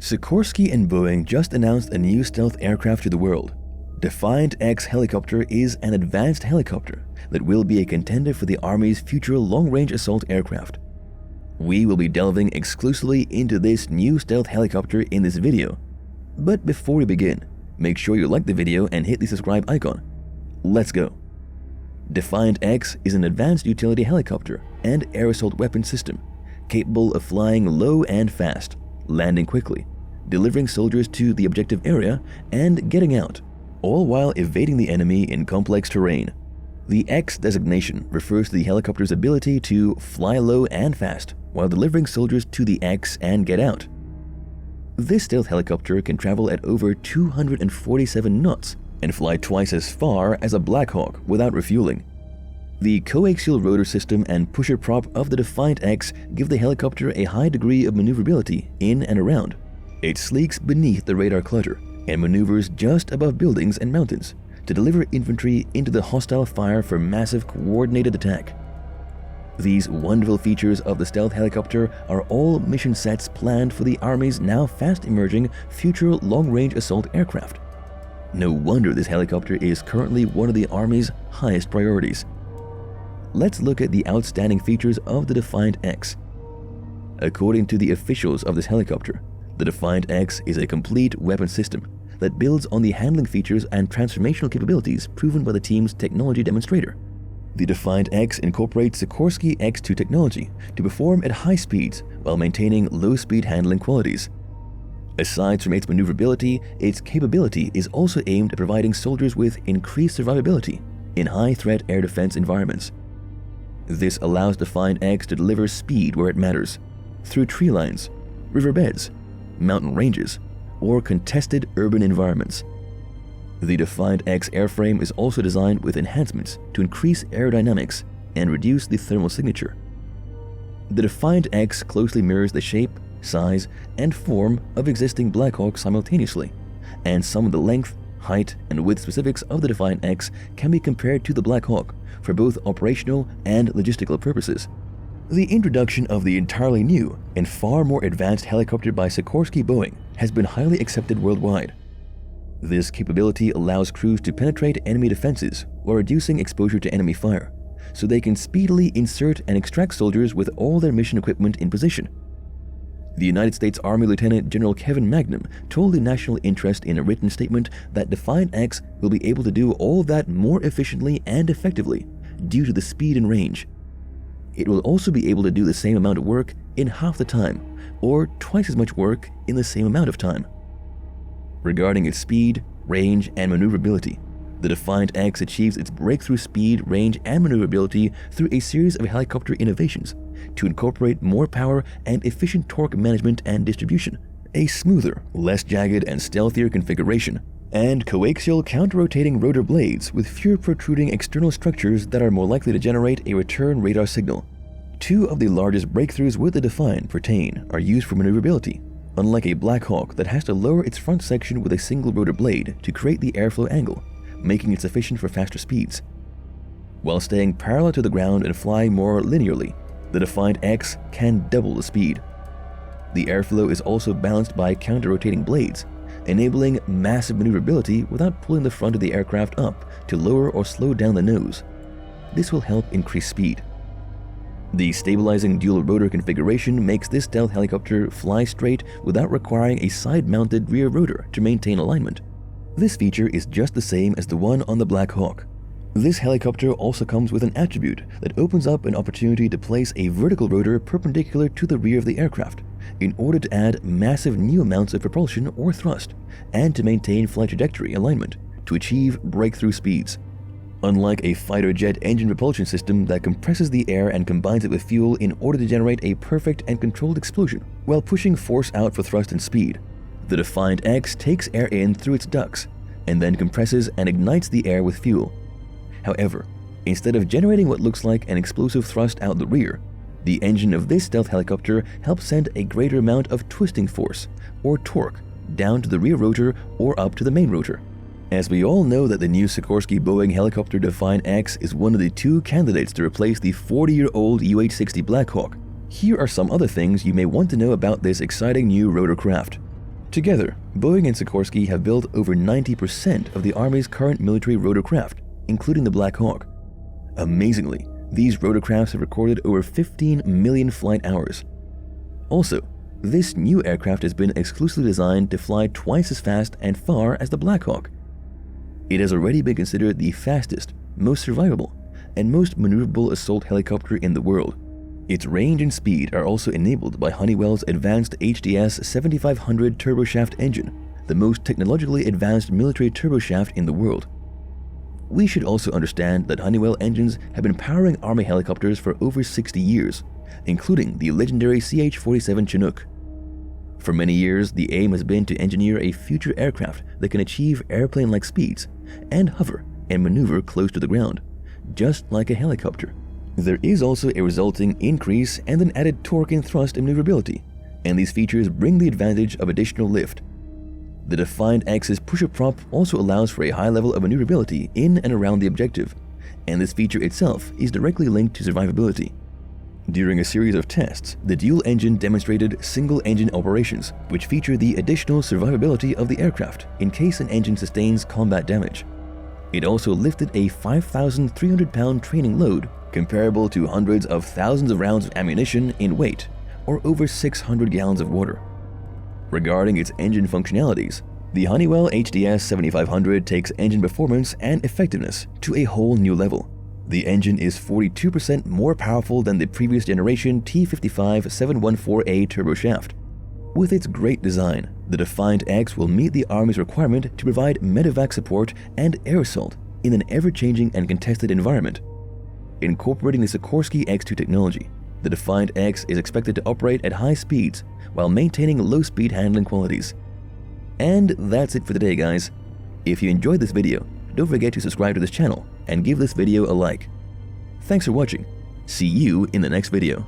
Sikorsky and Boeing just announced a new stealth aircraft to the world. DEFIANT X helicopter is an advanced helicopter that will be a contender for the Army's future long-range assault aircraft. We will be delving exclusively into this new stealth helicopter in this video. But before we begin, make sure you like the video and hit the subscribe icon. Let's go. DEFIANT X is an advanced utility helicopter and air assault weapon system capable of flying low and fast, landing quickly, delivering soldiers to the objective area, and getting out, all while evading the enemy in complex terrain. The X designation refers to the helicopter's ability to fly low and fast while delivering soldiers to the X and get out. This stealth helicopter can travel at over 247 knots and fly twice as far as a Black Hawk without refueling. The coaxial rotor system and pusher prop of the DEFIANT X give the helicopter a high degree of maneuverability in and around. It sleeks beneath the radar clutter and maneuvers just above buildings and mountains to deliver infantry into the hostile fire for massive coordinated attack. These wonderful features of the stealth helicopter are all mission sets planned for the Army's now fast-emerging future long-range assault aircraft. No wonder this helicopter is currently one of the Army's highest priorities. Let's look at the outstanding features of the DEFIANT X. According to the officials of this helicopter, the DEFIANT X is a complete weapon system that builds on the handling features and transformational capabilities proven by the team's technology demonstrator. The DEFIANT X incorporates Sikorsky X2 technology to perform at high speeds while maintaining low-speed handling qualities. Aside from its maneuverability, its capability is also aimed at providing soldiers with increased survivability in high-threat air defense environments. This allows DEFIANT X to deliver speed where it matters, through tree lines, riverbeds, mountain ranges, or contested urban environments. The DEFIANT X airframe is also designed with enhancements to increase aerodynamics and reduce the thermal signature. The DEFIANT X closely mirrors the shape, size, and form of existing Black Hawks simultaneously, and some of the length, height, and width specifics of the DEFIANT X can be compared to the Black Hawk for both operational and logistical purposes. The introduction of the entirely new and far more advanced helicopter by Sikorsky Boeing has been highly accepted worldwide. This capability allows crews to penetrate enemy defenses while reducing exposure to enemy fire, so they can speedily insert and extract soldiers with all their mission equipment in position. The United States Army Lieutenant General Kevin Magnum told the National Interest in a written statement that DEFIANT X will be able to do all that more efficiently and effectively due to the speed and range. It will also be able to do the same amount of work in half the time, or twice as much work in the same amount of time. Regarding its speed, range, and maneuverability, the DEFIANT X achieves its breakthrough speed, range, and maneuverability through a series of helicopter innovations to incorporate more power and efficient torque management and distribution, a smoother, less jagged, and stealthier configuration, and coaxial counter-rotating rotor blades with fewer protruding external structures that are more likely to generate a return radar signal. Two of the largest breakthroughs with the DEFIANT pertain are used for maneuverability, unlike a Black Hawk that has to lower its front section with a single rotor blade to create the airflow angle, making it sufficient for faster speeds. While staying parallel to the ground and flying more linearly, the DEFIANT X can double the speed. The airflow is also balanced by counter-rotating blades, enabling massive maneuverability without pulling the front of the aircraft up to lower or slow down the nose. This will help increase speed. The stabilizing dual rotor configuration makes this stealth helicopter fly straight without requiring a side-mounted rear rotor to maintain alignment. This feature is just the same as the one on the Black Hawk. This helicopter also comes with an attribute that opens up an opportunity to place a vertical rotor perpendicular to the rear of the aircraft in order to add massive new amounts of propulsion or thrust and to maintain flight trajectory alignment to achieve breakthrough speeds. Unlike a fighter jet engine propulsion system that compresses the air and combines it with fuel in order to generate a perfect and controlled explosion while pushing force out for thrust and speed, the DEFIANT X takes air in through its ducts and then compresses and ignites the air with fuel. However, instead of generating what looks like an explosive thrust out the rear, the engine of this stealth helicopter helps send a greater amount of twisting force, or torque, down to the rear rotor or up to the main rotor. As we all know that the new Sikorsky Boeing helicopter DEFIANT X is one of the two candidates to replace the 40-year-old UH-60 Black Hawk, here are some other things you may want to know about this exciting new rotorcraft. Together, Boeing and Sikorsky have built over 90% of the Army's current military rotorcraft, including the Black Hawk. Amazingly, these rotorcrafts have recorded over 15 million flight hours. Also, this new aircraft has been exclusively designed to fly twice as fast and far as the Black Hawk. It has already been considered the fastest, most survivable, and most maneuverable assault helicopter in the world. Its range and speed are also enabled by Honeywell's advanced HDS 7500 turboshaft engine, the most technologically advanced military turboshaft in the world. We should also understand that Honeywell engines have been powering Army helicopters for over 60 years, including the legendary CH-47 CHINOOK. For many years, the aim has been to engineer a future aircraft that can achieve airplane-like speeds and hover and maneuver close to the ground, just like a helicopter. There is also a resulting increase and an added torque and thrust and maneuverability, and these features bring the advantage of additional lift. The DEFIANT X's pusher prop also allows for a high level of maneuverability in and around the objective, and this feature itself is directly linked to survivability. During a series of tests, the dual engine demonstrated single-engine operations, which feature the additional survivability of the aircraft in case an engine sustains combat damage. It also lifted a 5,300-pound training load comparable to hundreds of thousands of rounds of ammunition in weight, or over 600 gallons of water. Regarding its engine functionalities, the Honeywell HDS 7500 takes engine performance and effectiveness to a whole new level. The engine is 42% more powerful than the previous generation T55-714A turboshaft. With its great design, the DEFIANT X will meet the Army's requirement to provide MEDEVAC support and air assault in an ever-changing and contested environment. Incorporating the Sikorsky X2 technology, the DEFIANT X is expected to operate at high speeds while maintaining low-speed handling qualities. And that's it for today, guys. If you enjoyed this video, don't forget to subscribe to this channel and give this video a like. Thanks for watching. See you in the next video.